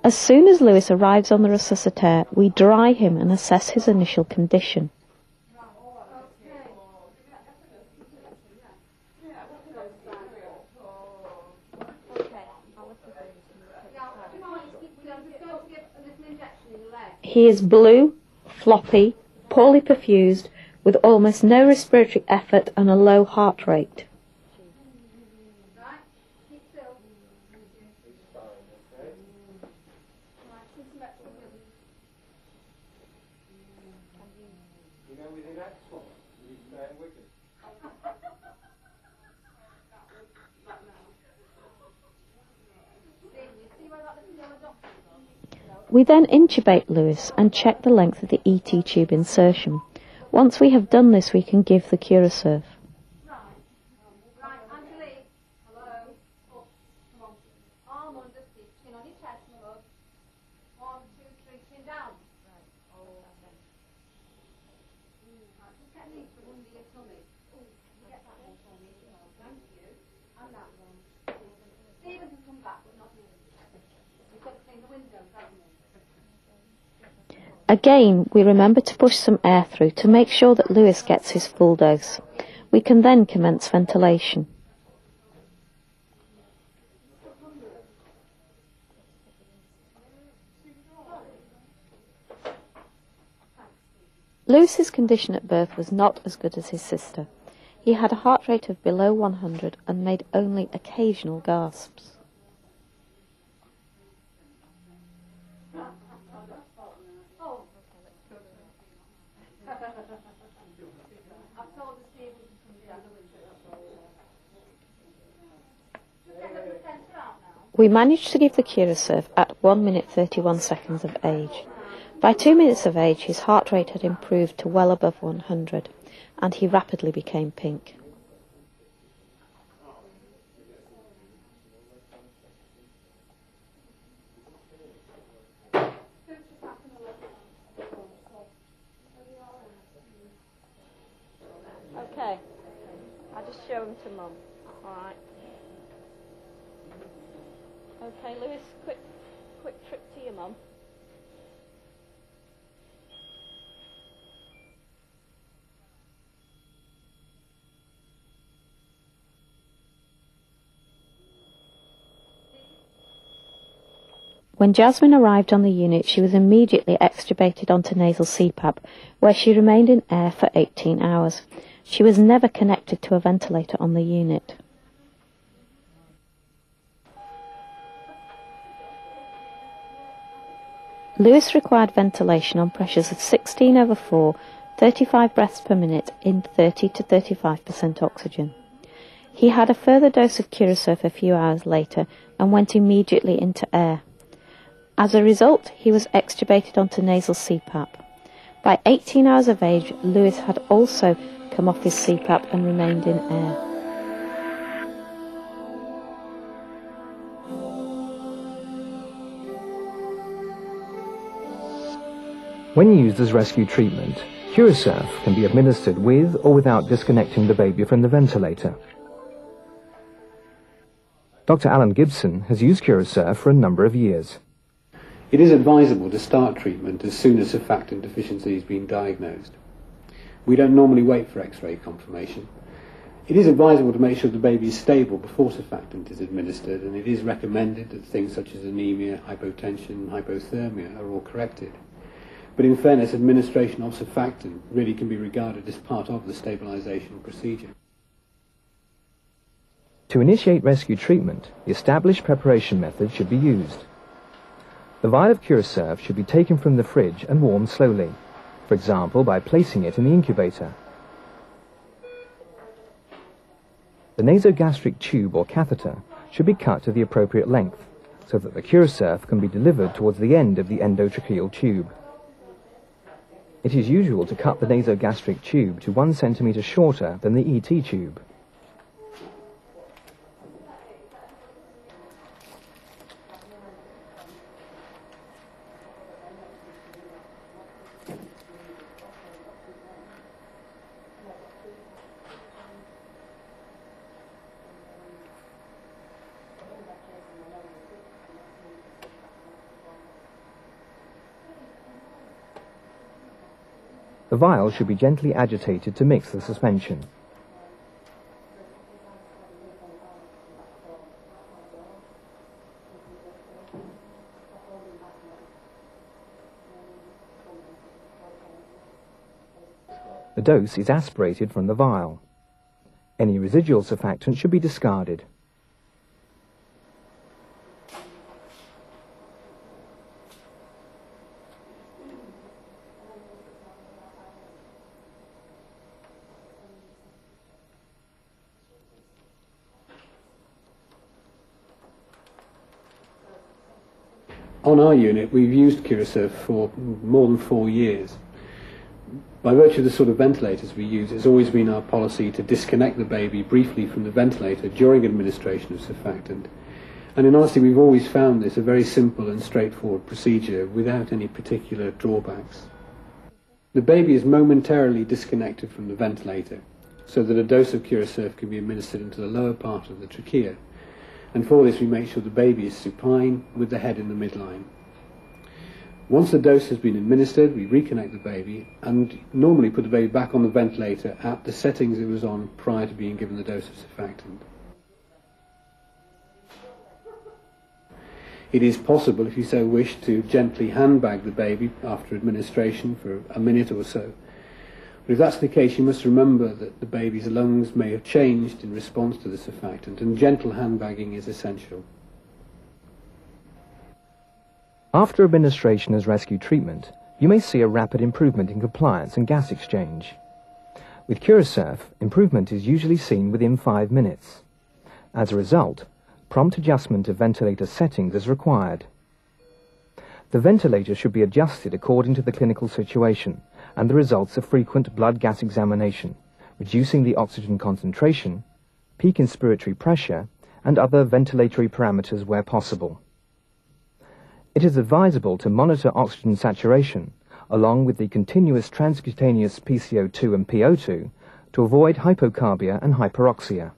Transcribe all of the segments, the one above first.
As soon as Lewis arrives on the resuscitator, we dry him and assess his initial condition. He is blue, floppy, poorly perfused, with almost no respiratory effort and a low heart rate. We then intubate Lewis and check the length of the ET tube insertion. Once we have done this, we can give the Curosurf. Again, we remember to push some air through to make sure that Lewis gets his full dose. We can then commence ventilation. Lewis's condition at birth was not as good as his sister. He had a heart rate of below 100 and made only occasional gasps. We managed to give the Curosurf at 1 minute 31 seconds of age. By 2 minutes of age, his heart rate had improved to well above 100, and he rapidly became pink. Okay, I'll just show him to Mum. All right. Okay, Lewis, quick trip to your mum. When Jasmine arrived on the unit, she was immediately extubated onto nasal CPAP, where she remained in air for 18 hours. She was never connected to a ventilator on the unit. Lewis required ventilation on pressures of 16/4, 35 breaths per minute in 30 to 35% oxygen. He had a further dose of Curosurf a few hours later and went immediately into air. As a result, he was extubated onto nasal CPAP. By 18 hours of age, Lewis had also come off his CPAP and remained in air. When used as rescue treatment, Curosurf can be administered with or without disconnecting the baby from the ventilator. Dr. Alan Gibson has used Curosurf for a number of years. It is advisable to start treatment as soon as surfactant deficiency has been diagnosed. We don't normally wait for X-ray confirmation. It is advisable to make sure the baby is stable before surfactant is administered, and it is recommended that things such as anemia, hypotension, hypothermia are all corrected. But in fairness, administration of surfactant really can be regarded as part of the stabilisation procedure. To initiate rescue treatment, the established preparation method should be used. The vial of Curosurf should be taken from the fridge and warmed slowly, for example by placing it in the incubator. The nasogastric tube or catheter should be cut to the appropriate length, so that the Curosurf can be delivered towards the end of the endotracheal tube. It is usual to cut the nasogastric tube to 1 centimetre shorter than the ET tube. The vial should be gently agitated to mix the suspension. The dose is aspirated from the vial. Any residual surfactant should be discarded. On our unit, we've used Curosurf for more than 4 years. By virtue of the sort of ventilators we use, it's always been our policy to disconnect the baby briefly from the ventilator during administration of surfactant. And in honesty, we've always found this a very simple and straightforward procedure without any particular drawbacks. The baby is momentarily disconnected from the ventilator so that a dose of Curosurf can be administered into the lower part of the trachea. And for this we make sure the baby is supine with the head in the midline. Once the dose has been administered, we reconnect the baby and normally put the baby back on the ventilator at the settings it was on prior to being given the dose of surfactant. It is possible, if you so wish, to gently handbag the baby after administration for a minute or so. But if that's the case, you must remember that the baby's lungs may have changed in response to the surfactant, and gentle handbagging is essential. After administration as rescue treatment, you may see a rapid improvement in compliance and gas exchange. With Curosurf, improvement is usually seen within 5 minutes. As a result, prompt adjustment of ventilator settings is required. The ventilator should be adjusted according to the clinical situation and the results of frequent blood gas examination, reducing the oxygen concentration, peak inspiratory pressure, and other ventilatory parameters where possible. It is advisable to monitor oxygen saturation along with the continuous transcutaneous PCO2 and PO2 to avoid hypocarbia and hyperoxia.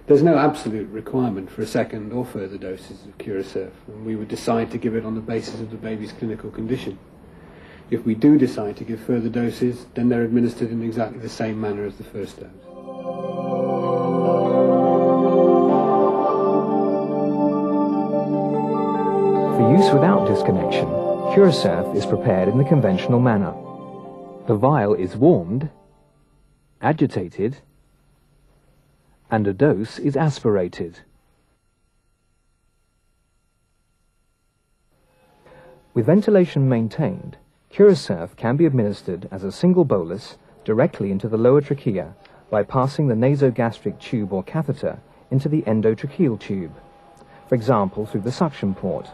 There's no absolute requirement for a second or further doses of Curosurf, and we would decide to give it on the basis of the baby's clinical condition. If we do decide to give further doses, then they're administered in exactly the same manner as the first dose. For use without disconnection, Curosurf is prepared in the conventional manner. The vial is warmed, agitated, and a dose is aspirated. With ventilation maintained, Curosurf can be administered as a single bolus directly into the lower trachea by passing the nasogastric tube or catheter into the endotracheal tube, for example through the suction port,